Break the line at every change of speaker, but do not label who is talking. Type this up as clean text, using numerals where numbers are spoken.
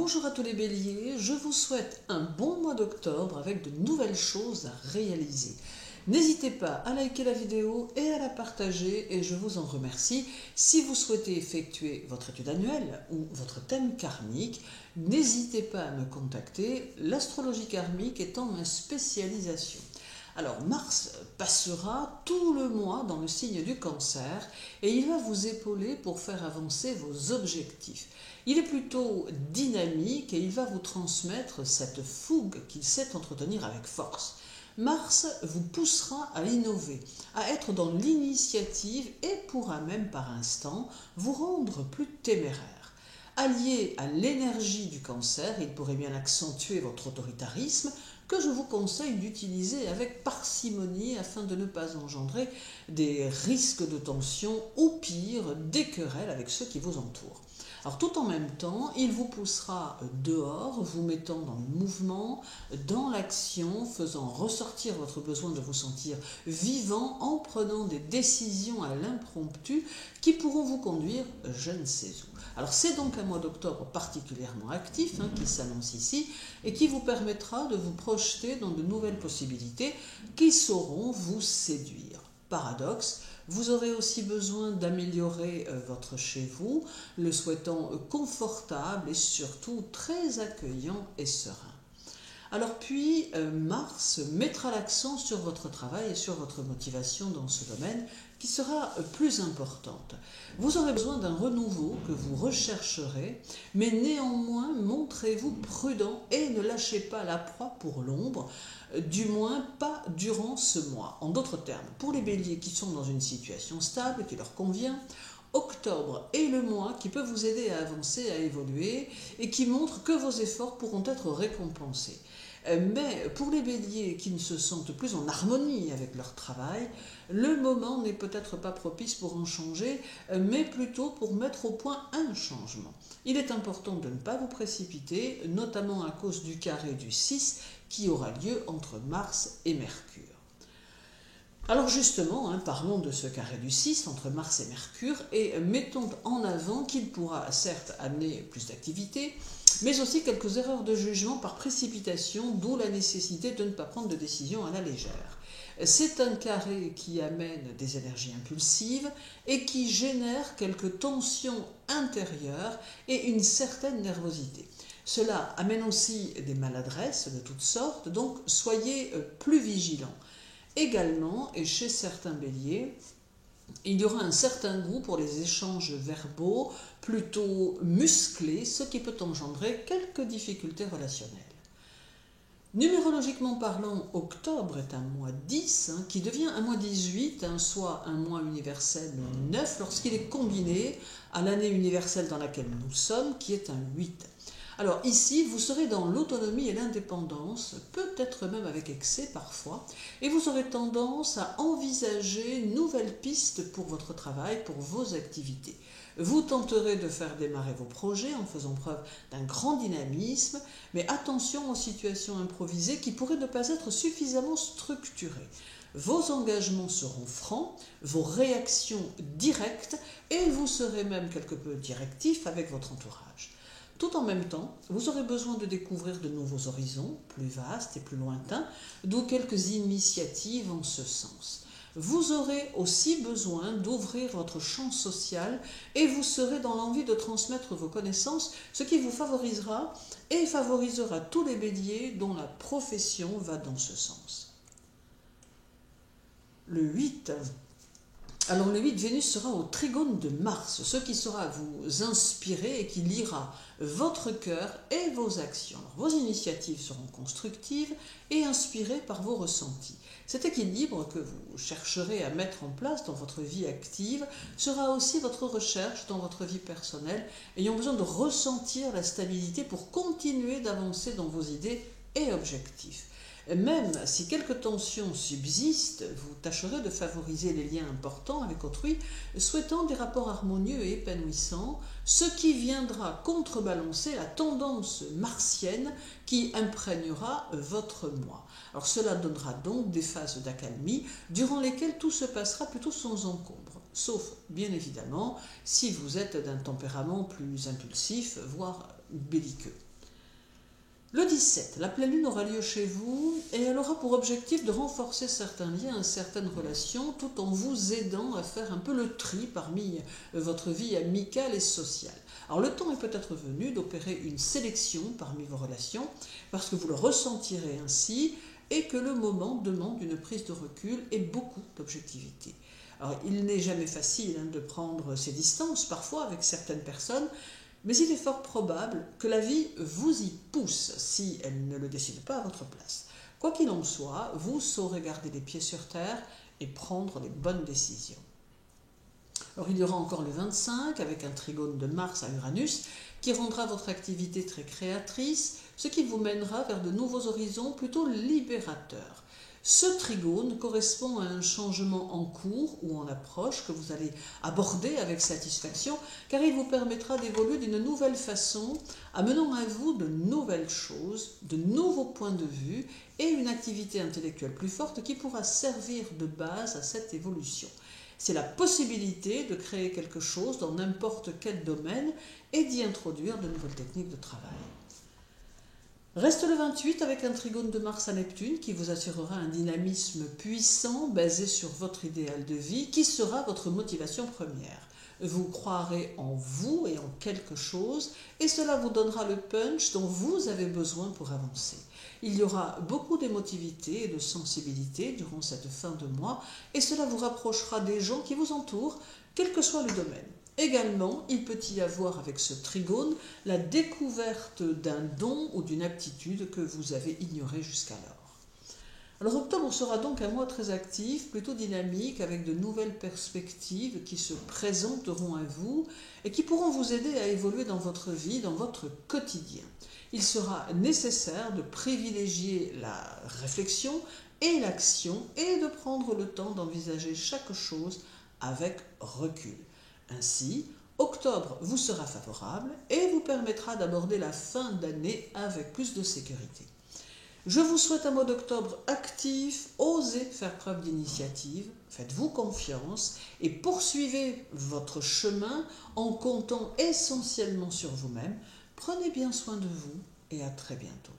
Bonjour à tous les béliers, je vous souhaite un bon mois d'octobre avec de nouvelles choses à réaliser. N'hésitez pas à liker la vidéo et à la partager et je vous en remercie. Si vous souhaitez effectuer votre étude annuelle ou votre thème karmique, n'hésitez pas à me contacter, l'astrologie karmique étant ma spécialisation. Alors Mars passera tout le mois dans le signe du Cancer et il va vous épauler pour faire avancer vos objectifs. Il est plutôt dynamique et il va vous transmettre cette fougue qu'il sait entretenir avec force. Mars vous poussera à innover, à être dans l'initiative et pourra même par instant vous rendre plus téméraire. Allié à l'énergie du Cancer, il pourrait bien accentuer votre autoritarisme que je vous conseille d'utiliser avec parcimonie afin de ne pas engendrer des risques de tension ou pire des querelles avec ceux qui vous entourent. Alors tout en même temps, il vous poussera dehors, vous mettant dans le mouvement, dans l'action, faisant ressortir votre besoin de vous sentir vivant en prenant des décisions à l'impromptu qui pourront vous conduire je ne sais où. Alors c'est donc un mois d'octobre particulièrement actif qui s'annonce ici et qui vous permettra de vous projeter dans de nouvelles possibilités qui sauront vous séduire. Paradoxe, vous aurez aussi besoin d'améliorer votre chez vous, le souhaitant confortable et surtout très accueillant et serein. Alors puis, Mars mettra l'accent sur votre travail et sur votre motivation dans ce domaine qui sera plus importante. Vous aurez besoin d'un renouveau que vous rechercherez, mais néanmoins montrez-vous prudent et ne lâchez pas la proie pour l'ombre, du moins pas durant ce mois. En d'autres termes, pour les béliers qui sont dans une situation stable, qui leur convient, octobre est le mois qui peut vous aider à avancer, à évoluer et qui montre que vos efforts pourront être récompensés. Mais pour les béliers qui ne se sentent plus en harmonie avec leur travail, le moment n'est peut-être pas propice pour en changer, mais plutôt pour mettre au point un changement. Il est important de ne pas vous précipiter, notamment à cause du carré du 6 qui aura lieu entre Mars et Mercure. Alors justement, parlons de ce carré du 6 entre Mars et Mercure et mettons en avant qu'il pourra certes amener plus d'activité, mais aussi quelques erreurs de jugement par précipitation, d'où la nécessité de ne pas prendre de décision à la légère. C'est un carré qui amène des énergies impulsives et qui génère quelques tensions intérieures et une certaine nervosité. Cela amène aussi des maladresses de toutes sortes, donc soyez plus vigilants. Également, et chez certains béliers, il y aura un certain goût pour les échanges verbaux plutôt musclés, ce qui peut engendrer quelques difficultés relationnelles. Numérologiquement parlant, octobre est un mois 10 qui devient un mois 18, soit un mois universel 9 lorsqu'il est combiné à l'année universelle dans laquelle nous sommes, qui est un 8. Alors ici, vous serez dans l'autonomie et l'indépendance, peut-être même avec excès parfois, et vous aurez tendance à envisager une nouvelle piste pour votre travail, pour vos activités. Vous tenterez de faire démarrer vos projets en faisant preuve d'un grand dynamisme, mais attention aux situations improvisées qui pourraient ne pas être suffisamment structurées. Vos engagements seront francs, vos réactions directes, et vous serez même quelque peu directif avec votre entourage. Tout en même temps, vous aurez besoin de découvrir de nouveaux horizons, plus vastes et plus lointains, d'où quelques initiatives en ce sens. Vous aurez aussi besoin d'ouvrir votre champ social et vous serez dans l'envie de transmettre vos connaissances, ce qui vous favorisera et favorisera tous les béliers dont la profession va dans ce sens. Le 8. Alors le 8, Vénus sera au trigone de Mars, ce qui saura vous inspirer et qui liera votre cœur et vos actions. Alors, vos initiatives seront constructives et inspirées par vos ressentis. Cet équilibre que vous chercherez à mettre en place dans votre vie active sera aussi votre recherche dans votre vie personnelle, ayant besoin de ressentir la stabilité pour continuer d'avancer dans vos idées et objectifs. Même si quelques tensions subsistent, vous tâcherez de favoriser les liens importants avec autrui, souhaitant des rapports harmonieux et épanouissants, ce qui viendra contrebalancer la tendance martienne qui imprégnera votre moi. Alors cela donnera donc des phases d'accalmie durant lesquelles tout se passera plutôt sans encombre, sauf bien évidemment si vous êtes d'un tempérament plus impulsif, voire belliqueux. Le 17, la pleine lune aura lieu chez vous et elle aura pour objectif de renforcer certains liens, certaines relations, tout en vous aidant à faire un peu le tri parmi votre vie amicale et sociale. Alors le temps est peut-être venu d'opérer une sélection parmi vos relations, parce que vous le ressentirez ainsi et que le moment demande une prise de recul et beaucoup d'objectivité. Alors il n'est jamais facile de prendre ses distances parfois avec certaines personnes, mais il est fort probable que la vie vous y pousse si elle ne le décide pas à votre place. Quoi qu'il en soit, vous saurez garder les pieds sur terre et prendre les bonnes décisions. Alors il y aura encore le 25 avec un trigone de Mars à Uranus qui rendra votre activité très créatrice, ce qui vous mènera vers de nouveaux horizons plutôt libérateurs. Ce trigone correspond à un changement en cours ou en approche que vous allez aborder avec satisfaction car il vous permettra d'évoluer d'une nouvelle façon, amenant à vous de nouvelles choses, de nouveaux points de vue et une activité intellectuelle plus forte qui pourra servir de base à cette évolution. C'est la possibilité de créer quelque chose dans n'importe quel domaine et d'y introduire de nouvelles techniques de travail. Reste le 28 avec un trigone de Mars à Neptune qui vous assurera un dynamisme puissant basé sur votre idéal de vie qui sera votre motivation première. Vous croirez en vous et en quelque chose et cela vous donnera le punch dont vous avez besoin pour avancer. Il y aura beaucoup d'émotivité et de sensibilité durant cette fin de mois et cela vous rapprochera des gens qui vous entourent, quel que soit le domaine. Également, il peut y avoir avec ce trigone la découverte d'un don ou d'une aptitude que vous avez ignoré jusqu'alors. Alors octobre sera donc un mois très actif, plutôt dynamique, avec de nouvelles perspectives qui se présenteront à vous et qui pourront vous aider à évoluer dans votre vie, dans votre quotidien. Il sera nécessaire de privilégier la réflexion et l'action et de prendre le temps d'envisager chaque chose avec recul. Ainsi, octobre vous sera favorable et vous permettra d'aborder la fin d'année avec plus de sécurité. Je vous souhaite un mois d'octobre actif, osez faire preuve d'initiative, faites-vous confiance et poursuivez votre chemin en comptant essentiellement sur vous-même. Prenez bien soin de vous et à très bientôt.